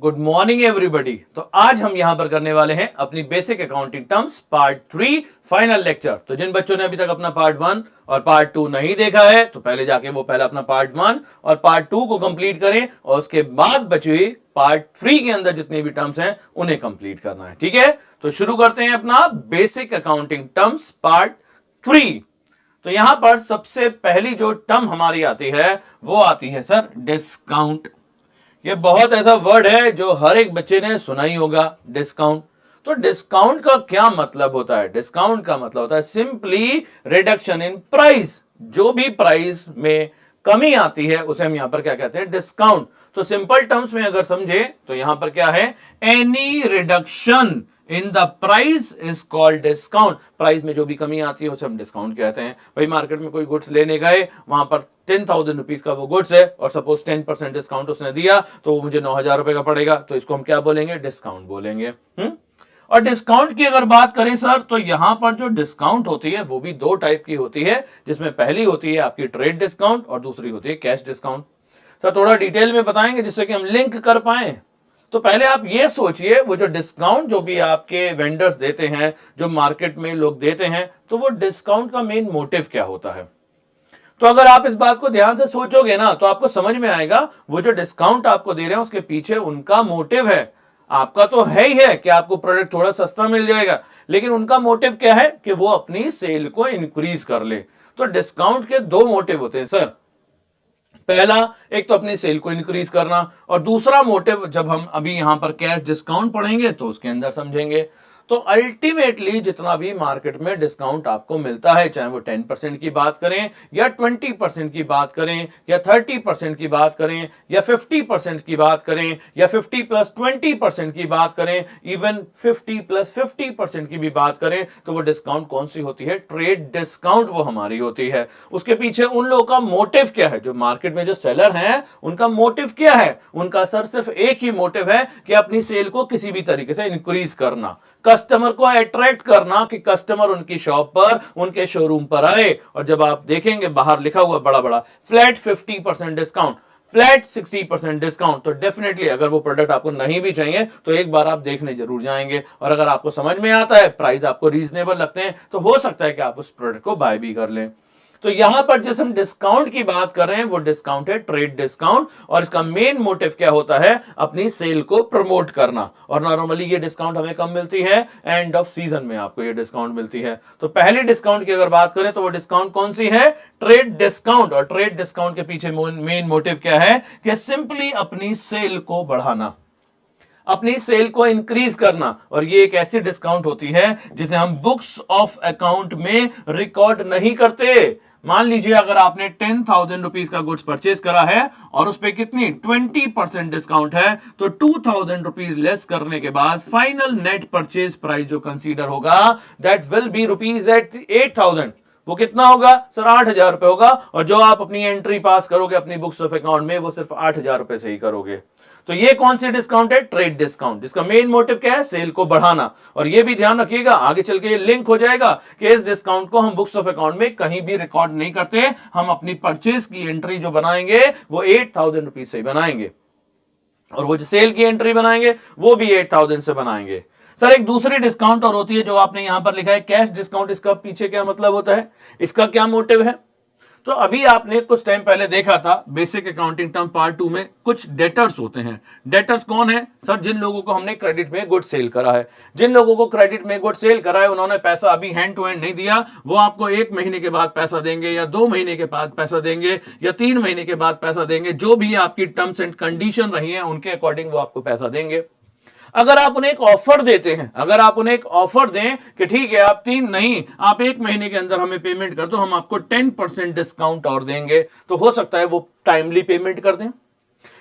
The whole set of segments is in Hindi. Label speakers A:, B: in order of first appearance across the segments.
A: Good morning everybody. तो आज हम यहां पर करने वाले हैं अपनी basic accounting terms part 3 final lecture. तो जिन बच्चों ने अभी तक अपना पार्ट 1 और पार्ट 2 नहीं देखा है तो पहले जाके वो पहले अपना पार्ट 1 और पार्ट 2 को कंप्लीट करें और उसके बाद बची हुई पार्ट 3 के अंदर जितनी भी टर्म्स हैं उन्हें कंप्लीट करना है। ठीक है, तो शुरू करते हैं अपना बेसिक अकाउंटिंग टर्म्स पार्ट 3। तो यहां पर सबसे पहली जो टर्म हमारी आती है वो आती है सर डिस्काउंट। ये बहुत ऐसा वर्ड है जो हर एक बच्चे ने सुना ही होगा, डिस्काउंट। तो डिस्काउंट का क्या मतलब होता है? डिस्काउंट का मतलब होता है सिंपली रिडक्शन इन प्राइस। जो भी प्राइस में कमी आती है उसे हम यहां पर क्या कहते हैं? डिस्काउंट। तो सिंपल टर्म्स में अगर समझे तो यहां पर क्या है? Any reduction in the price is called discount. Price में जो भी कमी आती है उसे हम डिस्काउंट कहते हैं। भाई मार्केट में कोई गुड्स लेने गए, वहां पर 10,000 रुपीज का वो गुड्स है और सपोज 10% डिस्काउंट उसने दिया तो वो मुझे 9,000 रुपए का पड़ेगा, तो इसको हम क्या बोलेंगे? डिस्काउंट बोलेंगे। और डिस्काउंट की अगर बात करें सर तो यहां पर जो डिस्काउंट होती है वो भी दो टाइप की होती है, जिसमें पहली होती है आपकी ट्रेड डिस्काउंट और दूसरी होती है कैश डिस्काउंट। सर थोड़ा डिटेल में बताएंगे जिससे कि हम लिंक कर पाए। तो पहले आप ये सोचिए, वो जो डिस्काउंट जो भी आपके वेंडर्स देते हैं, जो मार्केट में लोग देते हैं, तो वो डिस्काउंट का मेन मोटिव क्या होता है? तो अगर आप इस बात को ध्यान से सोचोगे ना तो आपको समझ में आएगा वो जो डिस्काउंट आपको दे रहे हैं उसके पीछे उनका मोटिव है। आपका तो है ही है कि आपको प्रोडक्ट थोड़ा सस्ता मिल जाएगा, लेकिन उनका मोटिव क्या है कि वो अपनी सेल को इंक्रीज कर ले। तो डिस्काउंट के दो मोटिव होते हैं सर। पहला, एक तो अपनी सेल को इंक्रीज करना, और दूसरा मोटिव जब हम अभी यहां पर कैश डिस्काउंट पढ़ेंगे तो उसके अंदर समझेंगे। तो अल्टीमेटली जितना भी मार्केट में डिस्काउंट आपको मिलता है, चाहे वो 10% की बात करें या 20% की बात करें या 30% की बात करें या 50% की बात करें या 50+20% की बात करें, इवन 50+50% की भी बात करें, तो वो डिस्काउंट कौन सी होती है? ट्रेड डिस्काउंट वो हमारी होती है। उसके पीछे उन लोगों का मोटिव क्या है? जो मार्केट में जो सेलर हैं उनका मोटिव क्या है? उनका सर सिर्फ एक ही मोटिव है कि अपनी सेल को किसी भी तरीके से इंक्रीज करना, कस्टमर को अट्रैक्ट करना कि कस्टमर उनकी शॉप पर, उनके शोरूम पर आए। और जब आप देखेंगे बाहर लिखा हुआ बड़ा बड़ा फ्लैट 50% डिस्काउंट, फ्लैट 60% डिस्काउंट, तो डेफिनेटली अगर वो प्रोडक्ट आपको नहीं भी चाहिए तो एक बार आप देखने जरूर जाएंगे। और अगर आपको समझ में आता है, प्राइस आपको रीजनेबल लगते हैं, तो हो सकता है कि आप उस प्रोडक्ट को बाय भी कर लें। तो यहां पर जिस हम डिस्काउंट की बात कर रहे हैं वो डिस्काउंट है ट्रेड डिस्काउंट, और इसका मेन मोटिव क्या होता है? अपनी सेल को प्रमोट करना। और नॉर्मली ये डिस्काउंट हमें कब मिलती है? एंड ऑफ सीजन में आपको ये डिस्काउंट मिलती है। तो पहली डिस्काउंट की अगर बात करें तो वो डिस्काउंट कौन सी है? Trade discount. और ट्रेड डिस्काउंट के पीछे मेन मोटिव क्या है? कि सिंपली अपनी सेल को बढ़ाना, अपनी सेल को इंक्रीज करना। और ये एक ऐसी डिस्काउंट होती है जिसे हम बुक्स ऑफ अकाउंट में रिकॉर्ड नहीं करते। मान लीजिए अगर आपने 10,000 रुपीज का गुड्स परचेज करा है और उस पर कितनी 20% डिस्काउंट है, तो 2,000 रुपीज लेस करने के बाद फाइनल नेट परचेज प्राइस जो कंसीडर होगा that will be rupees at 8,000। वो कितना होगा सर? 8,000 रुपए होगा। और जो आप अपनी एंट्री पास करोगे अपनी बुक्स ऑफ अकाउंट में वो सिर्फ 8,000 रुपए से ही करोगे। तो ये कौन सी डिस्काउंट है? ट्रेड डिस्काउंट, जिसका मेन मोटिव क्या है? सेल को बढ़ाना। और ये भी ध्यान रखिएगा, आगे चल के ये लिंक हो जाएगा कि इस डिस्काउंट को हम बुक्स ऑफ अकाउंट में कहीं भी रिकॉर्ड नहीं करते। हम अपनी परचेज की एंट्री जो बनाएंगे वो 8,000 रुपीज से बनाएंगे, और वो जो सेल की एंट्री बनाएंगे वो भी 8,000 से बनाएंगे। सर एक दूसरी डिस्काउंट और होती है जो आपने यहां पर लिखा है कैश डिस्काउंट। इसका पीछे क्या मतलब होता है? इसका क्या मोटिव है? तो अभी आपने कुछ टाइम पहले देखा था बेसिक अकाउंटिंग टर्म पार्ट 2 में कुछ डेटर्स होते हैं। डेटर्स कौन है सर? जिन लोगों को हमने क्रेडिट में गुड सेल करा है। जिन लोगों को क्रेडिट में गुड सेल करा है उन्होंने पैसा अभी हैंड टू हैंड नहीं दिया, वो आपको 1 महीने के बाद पैसा देंगे या 2 महीने के बाद पैसा देंगे या 3 महीने के बाद पैसा देंगे। जो भी आपकी टर्म्स एंड कंडीशन रही है उनके अकॉर्डिंग वो आपको पैसा देंगे। अगर आप उन्हें एक ऑफर देते हैं, अगर आप उन्हें एक ऑफर दें कि ठीक है आप 3 नहीं, आप 1 महीने के अंदर हमें पेमेंट कर दो, हम आपको 10% डिस्काउंट और देंगे, तो हो सकता है वो टाइमली पेमेंट कर दें,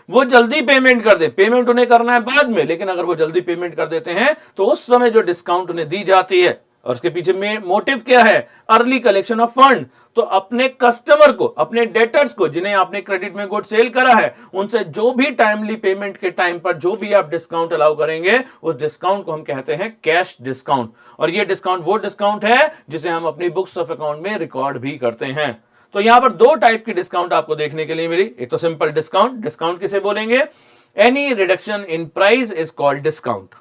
A: वो जल्दी पेमेंट कर दें। पेमेंट उन्हें करना है बाद में, लेकिन अगर वो जल्दी पेमेंट कर देते हैं तो उस समय जो डिस्काउंट उन्हें दी जाती है, और उसके पीछे में मोटिव क्या है? Early collection of fund. तो अपने कस्टमर को, अपने डेटर्स को, जिन्हें आपने क्रेडिट में गुड सेल करा है, उनसे जो भी टाइमली पेमेंट के टाइम पर जो भी आप डिस्काउंट अलाउ करेंगे उस डिस्काउंट को हम कहते हैं कैश डिस्काउंट। और ये डिस्काउंट वो डिस्काउंट है जिसे हम अपनी बुक्स ऑफ अकाउंट में रिकॉर्ड भी करते हैं। तो यहां पर दो टाइप की डिस्काउंट आपको देखने के लिए मिली। एक तो सिंपल डिस्काउंट। डिस्काउंट किसे बोलेंगे? Any reduction in price is called discount.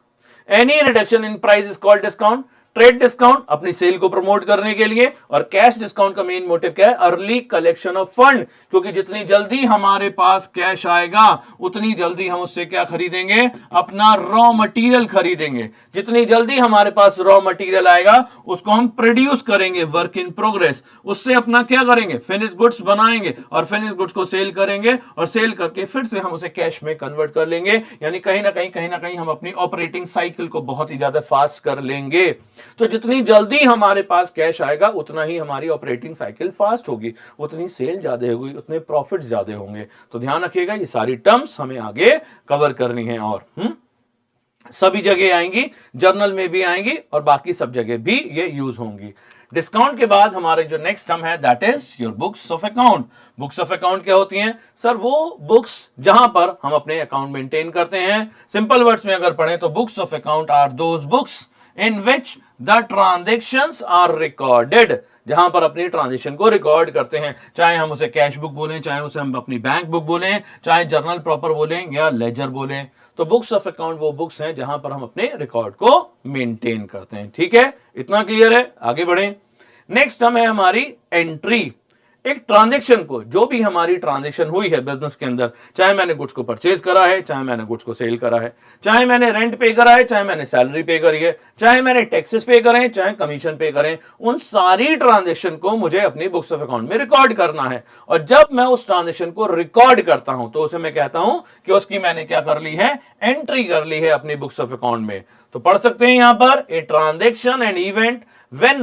A: Any reduction in price is called discount. Trade discount अपनी सेल को प्रमोट करने के लिए, और कैश डिस्काउंट का मेन मोटिव क्या है? अर्ली कलेक्शन ऑफ फंड, क्योंकि जितनी जल्दी हमारे पास कैश आएगा उतनी जल्दी हम उससे क्या खरीदेंगे? अपना रॉ मटेरियल खरीदेंगे। जितनी जल्दी हमारे पास रॉ मटेरियल आएगा उसको हम प्रोड्यूस करेंगे, वर्क इन प्रोग्रेस, उससे अपना क्या करेंगे? फिनिश गुड्स बनाएंगे, और फिनिश गुड्स को सेल करेंगे, और सेल करके फिर से हम उसे कैश में कन्वर्ट कर लेंगे। यानी कहीं ना कहीं हम अपनी ऑपरेटिंग साइकिल को बहुत ही ज्यादा फास्ट कर लेंगे। तो जितनी जल्दी हमारे पास कैश आएगा उतना ही हमारी ऑपरेटिंग साइकिल फास्ट होगी, उतनी सेल ज्यादा होगी, उतने प्रॉफिट ज्यादा होंगे। तो ध्यान रखिएगा, ये सारी टर्म्स हमें आगे कवर करनी है, और सभी जगह आएंगी, जर्नल में भी आएंगी, और बाकी सब जगह भी ये यूज होंगी। डिस्काउंट के बाद हमारे जो नेक्स्ट टर्म है that is your books of account. Books of account क्या होती हैं? सर वो बुक्स जहां पर हम अपने अकाउंट मेंटेन करते हैं। सिंपल वर्ड्स में अगर पढ़ें तो books of account are those books in which the transactions are recorded, जहां पर अपनी ट्रांजेक्शन को रिकॉर्ड करते हैं। चाहे हम उसे कैश बुक बोलें, चाहे उसे हम अपनी बैंक बुक बोलें, चाहे जर्नल प्रॉपर बोलें या लेजर बोलें। तो बुक्स ऑफ अकाउंट वो बुक्स हैं जहां पर हम अपने रिकॉर्ड को मेंटेन करते हैं। ठीक है, इतना क्लियर है? आगे बढ़ें। नेक्स्ट टर्म है हमारी एंट्री। एक ट्रांजैक्शन को, जो भी हमारी ट्रांजैक्शन हुई है बिजनेस के अंदर, चाहे मैंने गुड्स को परचेज करा है, चाहे मैंने गुड्स को सेल करा है, चाहे मैंने रेंट पे करा है, चाहे मैंने सैलरी पे करी है, चाहे मैंने टैक्सेस पे करे हैं, चाहे कमीशन पे करें, उन सारी ट्रांजैक्शन को मुझे अपनी बुक्स ऑफ अकाउंट में रिकॉर्ड करना है। और जब मैं उस ट्रांजैक्शन को रिकॉर्ड करता हूं तो उसे मैं कहता हूं कि उसकी मैंने क्या कर ली है? एंट्री कर ली है अपनी बुक्स ऑफ अकाउंट में। तो पढ़ सकते हैं यहां पर, a transaction and event when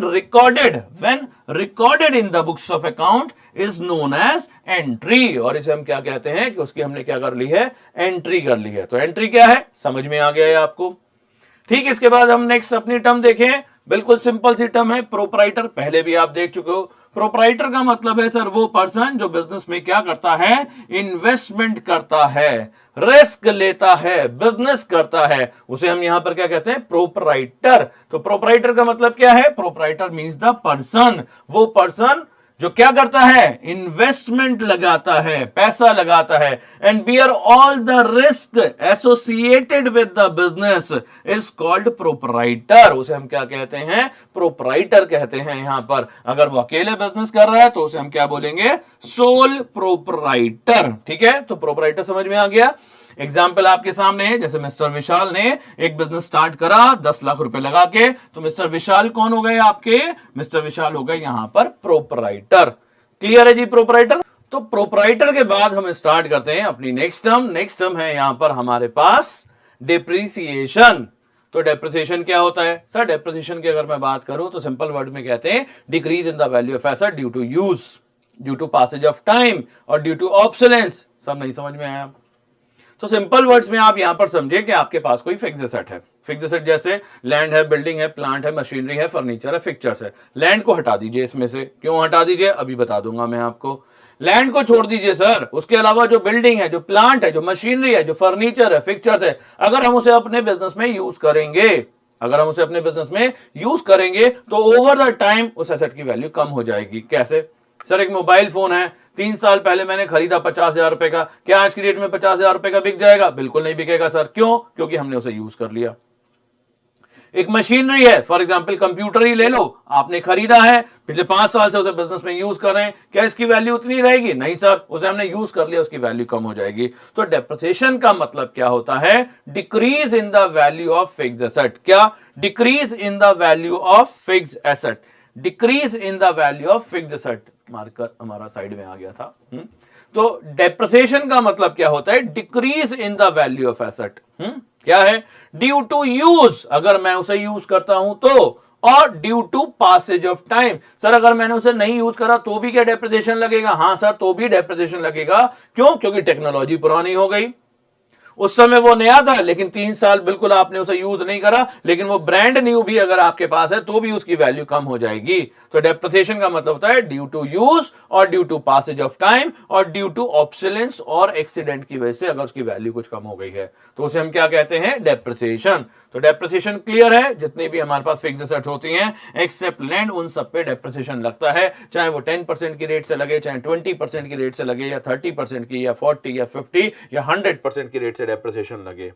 A: recorded in the books of account is known as entry। और इसे हम क्या कहते हैं कि उसकी हमने क्या कर ली है? एंट्री कर ली है। तो एंट्री क्या है? समझ में आ गया है आपको? ठीक, इसके बाद हम नेक्स्ट अपनी टर्म देखें। बिल्कुल सिंपल सी टर्म है, प्रोपराइटर। पहले भी आप देख चुके हो। प्रोपराइटर का मतलब है सर वो पर्सन जो बिजनेस में क्या करता है? इन्वेस्टमेंट करता है, रिस्क लेता है, बिजनेस करता है, उसे हम यहां पर क्या कहते हैं? प्रोपराइटर। तो प्रोपराइटर का मतलब क्या है? प्रोपराइटर मींस द पर्सन, वो पर्सन जो क्या करता है? इन्वेस्टमेंट लगाता है, पैसा लगाता है, and bear all the risk associated with the business is called proprietor. उसे हम क्या कहते हैं? प्रोपराइटर कहते हैं। यहां पर अगर वो अकेले बिजनेस कर रहा है तो उसे हम क्या बोलेंगे? Sole proprietor. ठीक है, तो प्रोपराइटर समझ में आ गया। एग्जाम्पल आपके सामने है, जैसे मिस्टर विशाल ने एक बिजनेस स्टार्ट करा 10 लाख रुपए लगा के, तो मिस्टर विशाल कौन हो गए आपके? मिस्टर विशाल हो गए यहां पर प्रोपराइटर। क्लियर है जी? प्रोपराइटर। तो प्रोपराइटर के बाद हम स्टार्ट करते हैं अपनी नेक्स्ट टर्म। नेक्स्ट टर्म है यहां पर हमारे पास डिप्रिसिएशन। तो डेप्रिसिएशन क्या होता है? सर डेप्रिसिएशन की अगर मैं बात करूं तो सिंपल वर्ड में कहते हैं decrease in the value of asset due to use, due to passage of time, और ड्यू टू ऑब्सोलेंस। सब नहीं समझ में आया? तो सिंपल वर्ड्स में आप यहां पर समझिए कि आपके पास कोई फिक्स एसेट है। फिक्स एसेट जैसे लैंड है, बिल्डिंग है, प्लांट है, मशीनरी है, फर्नीचर है, फिक्चर्स है। लैंड को हटा दीजिए इसमें से। क्यों हटा दीजिए? अभी बता दूंगा मैं आपको। लैंड को छोड़ दीजिए सर, उसके अलावा जो बिल्डिंग है, जो प्लांट है, जो मशीनरी है, जो फर्नीचर है, फिक्चर्स है, अगर हम उसे अपने बिजनेस में यूज करेंगे, अगर हम उसे अपने बिजनेस में यूज करेंगे तो ओवर द टाइम उस एसेट की वैल्यू कम हो जाएगी। कैसे? सर एक मोबाइल फोन है, 3 साल पहले मैंने खरीदा 50,000 रुपए का, क्या आज की डेट में 50,000 रुपए का बिक जाएगा? बिल्कुल नहीं बिकेगा सर। क्यों? क्योंकि हमने उसे यूज कर लिया। एक मशीनरी है, फॉर एग्जांपल कंप्यूटर ही ले लो, आपने खरीदा है, पिछले 5 साल से उसे बिजनेस में यूज कर रहे हैं, क्या इसकी वैल्यू उतनी रहेगी? नहीं सर, उसे हमने यूज कर लिया, उसकी वैल्यू कम हो जाएगी। तो डेप्रिसिएशन का मतलब क्या होता है? Decrease in the value of fixed asset. क्या? Decrease in the value of fixed asset. Decrease in the value of fixed asset. Marker हमारा साइड में आ गया था। तो डेप्रिसिएशन का मतलब क्या होता है? Decrease in the value of asset. क्या है? ड्यू टू यूज, अगर मैं उसे यूज करता हूं तो, और due to passage of time. Sir अगर मैंने उसे नहीं यूज करा तो भी क्या डेप्रिसिएशन लगेगा? हां सर, तो भी डेप्रिसिएशन लगेगा। क्यों? क्योंकि टेक्नोलॉजी पुरानी हो गई। उस समय वो नया था, लेकिन 3 साल बिल्कुल आपने उसे यूज नहीं करा, लेकिन वो ब्रांड न्यू भी अगर आपके पास है तो भी उसकी वैल्यू कम हो जाएगी। तो डेप्रिसिएशन का मतलब होता है ड्यू टू यूज, और due to passage of time, और ड्यू टू ऑब्सोलेंस और एक्सीडेंट की वजह से अगर उसकी वैल्यू कुछ कम हो गई है तो उसे हम क्या कहते हैं? डेप्रिसिएशन। तो डेप्रिसिएशन क्लियर है, जितनी भी हमारे पास फिक्स्ड एसेट्स होती हैं एक्सेप्ट लैंड, उन सब पे डेप्रिसिएशन लगता है, चाहे वो 10% की रेट से लगे, चाहे 20% की रेट से लगे, या 30% की, या 40 या 50 या 100% की रेट से डेप्रिसिएशन लगे।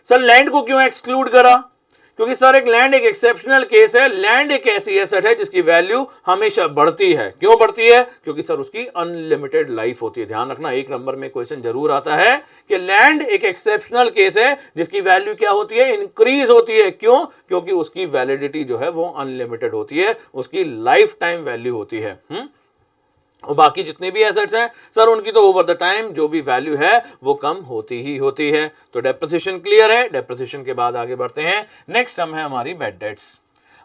A: सर लैंड को क्यों एक्सक्लूड करा? क्योंकि सर एक लैंड एक एक्सेप्शनल केस है, लैंड एक ऐसी एसेट है जिसकी वैल्यू हमेशा बढ़ती है। क्यों बढ़ती है? क्योंकि सर उसकी अनलिमिटेड लाइफ होती है। ध्यान रखना, एक नंबर में क्वेश्चन जरूर आता है कि लैंड एक एक्सेप्शनल केस है जिसकी वैल्यू क्या होती है? इंक्रीज होती है। क्यों? क्योंकि उसकी वैलिडिटी जो है वो अनलिमिटेड होती है, उसकी लाइफ टाइम वैल्यू होती है। और बाकी जितने भी एसेट्स हैं सर उनकी तो ओवर द टाइम जो भी वैल्यू है वो कम होती ही होती है। तो डेप्रिसिएशन क्लियर है। डेप्रिसिएशन के बाद आगे बढ़ते हैं। नेक्स्ट सम है हमारी बैड डेट्स।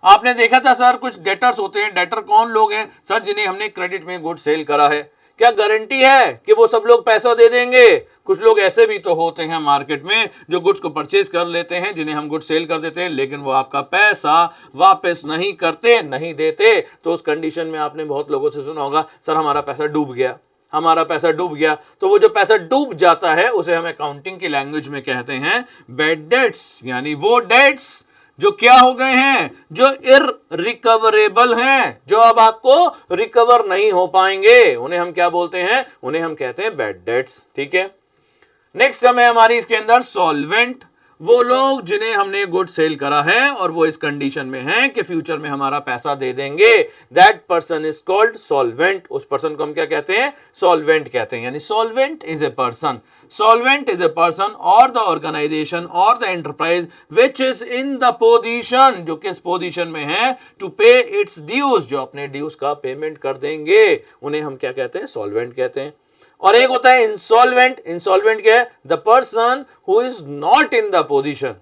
A: आपने देखा था सर कुछ डेटर्स होते हैं। डेटर कौन लोग हैं? सर जिन्हें हमने क्रेडिट में गुड सेल करा है। क्या गारंटी है कि वो सब लोग पैसा दे देंगे? कुछ लोग ऐसे भी तो होते हैं मार्केट में जो गुड्स को परचेज कर लेते हैं, जिन्हें हम गुड्स सेल कर देते हैं, लेकिन वो आपका पैसा वापस नहीं करते, नहीं देते। तो उस कंडीशन में आपने बहुत लोगों से सुना होगा, सर हमारा पैसा डूब गया, हमारा पैसा डूब गया। तो वो जो पैसा डूब जाता है उसे हम अकाउंटिंग की लैंग्वेज में कहते हैं बैड डेट्स, यानी वो डेट्स जो क्या हो गए हैं, जो इररिकवरेबल हैं, जो अब आपको रिकवर नहीं हो पाएंगे, उन्हें हम क्या बोलते हैं? उन्हें हम कहते हैं बैड डेट्स। ठीक है। नेक्स्ट है हमारी इसके अंदर सॉल्वेंट। वो लोग जिन्हें हमने गुड सेल करा है और वो इस कंडीशन में हैं कि फ्यूचर में हमारा पैसा दे देंगे, that person is called solvent. उस पर्सन को हम क्या कहते हैं? सॉल्वेंट कहते हैं। यानी solvent is a person, solvent is a person और द ऑर्गेनाइजेशन और the enterprise which is in the position, जो किस पोजीशन में है, टू पे इट्स ड्यूज, जो अपने ड्यूज का पेमेंट कर देंगे, उन्हें हम क्या कहते हैं? सॉल्वेंट कहते हैं। और एक होता है इंसॉल्वेंट। इंसॉल्वेंट क्या है? The person who is not in the position,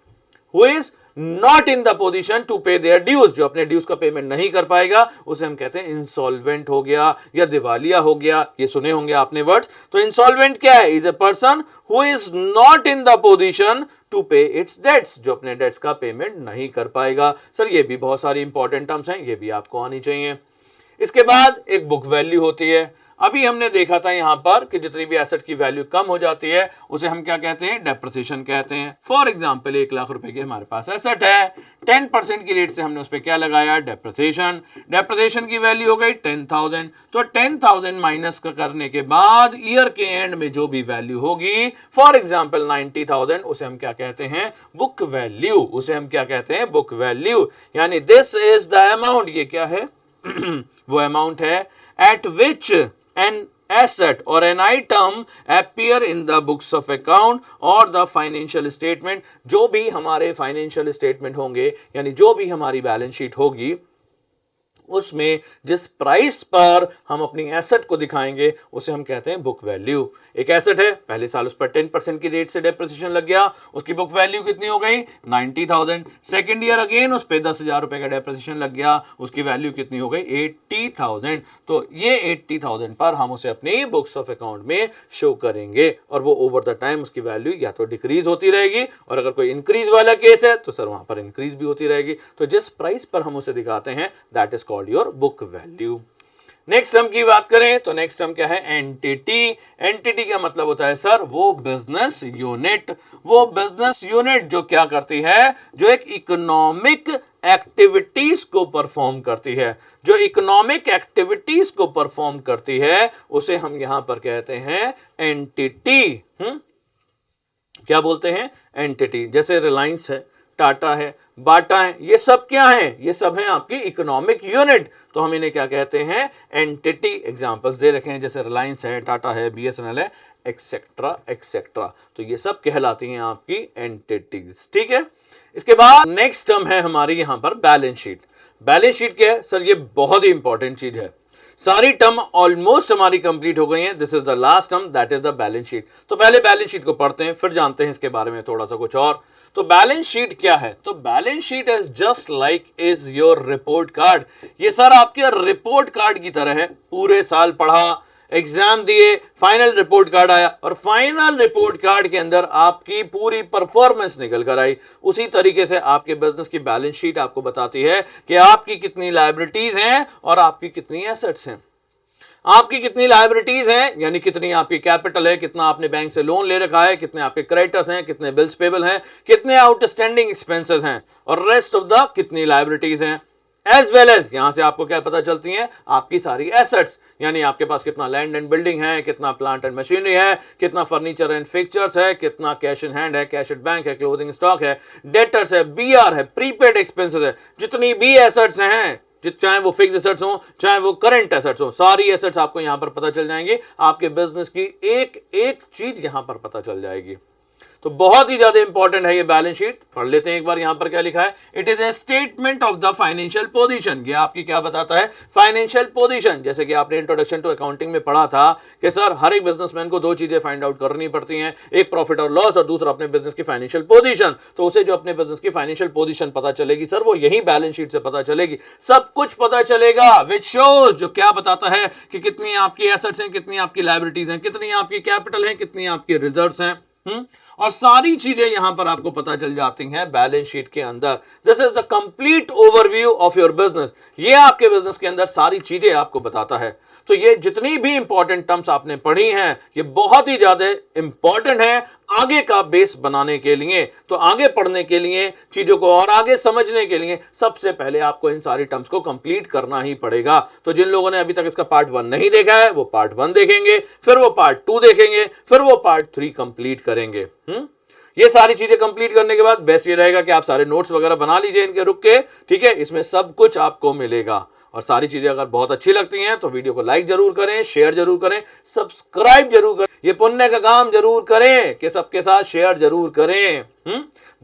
A: who is not in the position to pay their dues, जो अपने ड्यूज का पेमेंट नहीं कर पाएगा, उसे हम कहते हैं इंसॉल्वेंट हो गया या दिवालिया हो गया। ये सुने होंगे आपने वर्ड्स। तो इंसॉल्वेंट क्या है? Is a person who is not in the position to pay its debts, जो अपने डेट्स का पेमेंट नहीं कर पाएगा। सर ये भी बहुत सारी इंपॉर्टेंट टर्म्स हैं, ये भी आपको आनी चाहिए। इसके बाद एक बुक वैल्यू होती है। अभी हमने देखा था यहां पर कि जितनी भी एसेट की वैल्यू कम हो जाती है उसे हम क्या कहते हैं? डेप्रिसिएशन कहते हैं। फॉर एग्जांपल 1 लाख रुपए की हमारे पास एसेट है, 10% की रेट से हमने उस पर क्या लगाया? डेप्रिसिएशन। डेप्रिसिएशन की वैल्यू हो गई 10,000। तो 10,000 माइनस करने के बाद ईयर के एंड में जो भी वैल्यू होगी, फॉर एग्जाम्पल 90,000, उसे हम क्या कहते हैं? Book value. उसे हम क्या कहते हैं? Book value. यानी दिस इज द अमाउंट, ये क्या है? वो अमाउंट है at which an asset or an item appear in the books of account or the financial statement। जो भी हमारे फाइनेंशियल स्टेटमेंट होंगे, यानी जो भी हमारी बैलेंस शीट होगी, उसमें जिस प्राइस पर हम अपनी एसेट को दिखाएंगे उसे हम कहते हैं बुक वैल्यू। एक एसेट है, पहले साल उस पर 10% की रेट से डेप्रिसिएशन लग गया, उसकी बुक वैल्यू कितनी हो गई? 90,000। सेकेंड ईयर अगेन उस पर 10,000 रुपए का डेप्रिसिएशन लग गया, उसकी वैल्यू कितनी हो गई? 80,000। तो ये 80,000 पर हम उसे अपनी बुक्स ऑफ अकाउंट में शो करेंगे और वो ओवर द टाइम उसकी वैल्यू या तो डिक्रीज होती रहेगी, और अगर कोई इंक्रीज वाला केस है तो सर वहां पर इंक्रीज भी होती रहेगी। तो जिस प्राइस पर हम उसे दिखाते हैं that is called your book value. Next term की बात करें तो नेक्स्ट टर्म क्या है? एंटिटी। एंटिटी का मतलब होता है सर वो बिजनेस यूनिट। वो बिजनेस यूनिट जो क्या करती है? जो एक इकोनॉमिक एक्टिविटीज को परफॉर्म करती है। जो इकोनॉमिक एक्टिविटीज को परफॉर्म करती है उसे हम यहां पर कहते हैं एंटिटी। क्या बोलते हैं? एंटिटी। जैसे रिलायंस है, टाटा है, बाटा है, ये सब क्या है? ये सब है आपकी इकोनॉमिक यूनिट। तो हम इन्हें क्या कहते हैं? एंटिटी। एग्जांपल्स दे रखे हैं, जैसे रिलायंस है, टाटा है, बीएसएनएल है, एक्सेट्रा एक्सेट्रा। तो ये सब कहलाती हैं आपकी एंटिटीज। ठीक है। इसके बाद नेक्स्ट टर्म है हमारी यहां पर बैलेंस शीट। बैलेंस शीट क्या है सर? ये बहुत ही इंपॉर्टेंट चीज है। सारी टर्म ऑलमोस्ट हमारी कंप्लीट हो गई हैं। This is the last term, that is the balance sheet. तो पहले बैलेंस शीट को पढ़ते हैं, फिर जानते हैं इसके बारे में थोड़ा सा कुछ और। तो बैलेंस शीट क्या है? तो balance sheet is just like is your report card. ये सर आपके रिपोर्ट कार्ड की तरह है। पूरे साल पढ़ा, एग्जाम दिए, फाइनल रिपोर्ट कार्ड आया, और फाइनल रिपोर्ट कार्ड के अंदर आपकी पूरी परफॉर्मेंस निकल कर आई। उसी तरीके से आपके बिजनेस की बैलेंस शीट आपको बताती है कि आपकी कितनी लायबिलिटीज हैं और आपकी कितनी एसेट्स हैं। आपकी कितनी लायबिलिटीज हैं, यानी कितनी आपकी कैपिटल है, कितना आपने बैंक से लोन ले रखा है, कितने आपके क्रेडिटर्स हैं, कितने बिल्स पेबल हैं, कितने आउटस्टैंडिंग एक्सपेंसेस हैं, और रेस्ट ऑफ द कितनी लायबिलिटीज हैं। एज वेल एज यहां से आपको क्या पता चलती हैं, आपकी सारी एसेट्स, यानी आपके पास कितना लैंड एंड बिल्डिंग है, कितना प्लांट एंड मशीनरी है, कितना फर्नीचर एंड फिक्चर्स है, कितना कैश इन हैंड है, कैश एट बैंक है, क्लोजिंग स्टॉक है, डेटर्स है, बीआर है, प्रीपेड एक्सपेंसेस है, जितनी भी एसेट्स हैं, चाहे वो फिक्स एसेट्स हो चाहे वो करंट एसेट्स हो, सारी एसेट्स आपको यहां पर पता चल जाएंगी। आपके बिजनेस की एक एक चीज यहां पर पता चल जाएगी। तो बहुत ही ज्यादा इंपॉर्टेंट है ये बैलेंस शीट। पढ़ लेते हैं एक बार, यहां पर क्या लिखा है, it is a statement of the financial position. ये आपकी क्या बताता है, फाइनेंशियल पोजीशन। जैसे कि आपने इंट्रोडक्शन टू अकाउंटिंग में पढ़ा था कि सर हर एक बिजनेसमैन को दो चीजें फाइंड आउट करनी पड़ती हैं, एक प्रॉफिट और लॉस और दूसरा अपने बिजनेस की फाइनेंशियल पोजीशन। तो उसे जो अपने बिजनेस की फाइनेंशियल पोजीशन पता चलेगी सर, वो यही बैलेंस शीट से पता चलेगी। सब कुछ पता चलेगा, विच शोज, जो क्या बताता है कि कितनी आपकी एसेट्स हैं, कितनी आपकी लायबिलिटीज हैं, कितनी आपकी कैपिटल है, कितनी आपकी रिजर्व्स हैं, और सारी चीजें यहां पर आपको पता चल जाती हैं बैलेंस शीट के अंदर। This is the complete overview of your business. ये आपके बिजनेस के अंदर सारी चीजें आपको बताता है। तो ये जितनी भी इंपॉर्टेंट टर्म्स आपने पढ़ी हैं, ये बहुत ही ज्यादा इंपॉर्टेंट है आगे का बेस बनाने के लिए। तो आगे पढ़ने के लिए, चीजों को और आगे समझने के लिए सबसे पहले आपको इन सारी टर्म्स को कंप्लीट करना ही पड़ेगा। तो जिन लोगों ने अभी तक इसका पार्ट 1 नहीं देखा है, वो पार्ट 1 देखेंगे, फिर वो पार्ट 2 देखेंगे, फिर वो पार्ट 3 कंप्लीट करेंगे। ये सारी चीजें कंप्लीट करने के बाद बेस्ट ये रहेगा कि आप सारे नोट्स वगैरह बना लीजिए इनके रुक के, ठीक है। इसमें सब कुछ आपको मिलेगा। और सारी चीजें अगर बहुत अच्छी लगती हैं तो वीडियो को लाइक जरूर करें, शेयर जरूर करें, सब्सक्राइब जरूर करें। ये पुण्य का काम जरूर करें कि सबके साथ शेयर जरूर करें।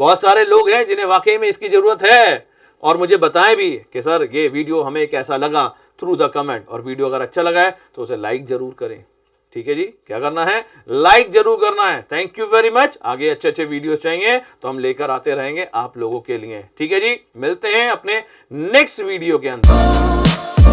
A: बहुत सारे लोग हैं जिन्हें वाकई में इसकी जरूरत है, और मुझे बताएं भी कि सर ये वीडियो हमें कैसा लगा थ्रू द कमेंट। और वीडियो अगर अच्छा लगा है तो उसे लाइक जरूर करें, ठीक है जी। क्या करना है, लाइक जरूर करना है। Thank you very much. आगे अच्छे अच्छे वीडियोस चाहिए तो हम लेकर आते रहेंगे आप लोगों के लिए, ठीक है जी। मिलते हैं अपने नेक्स्ट वीडियो के अंदर।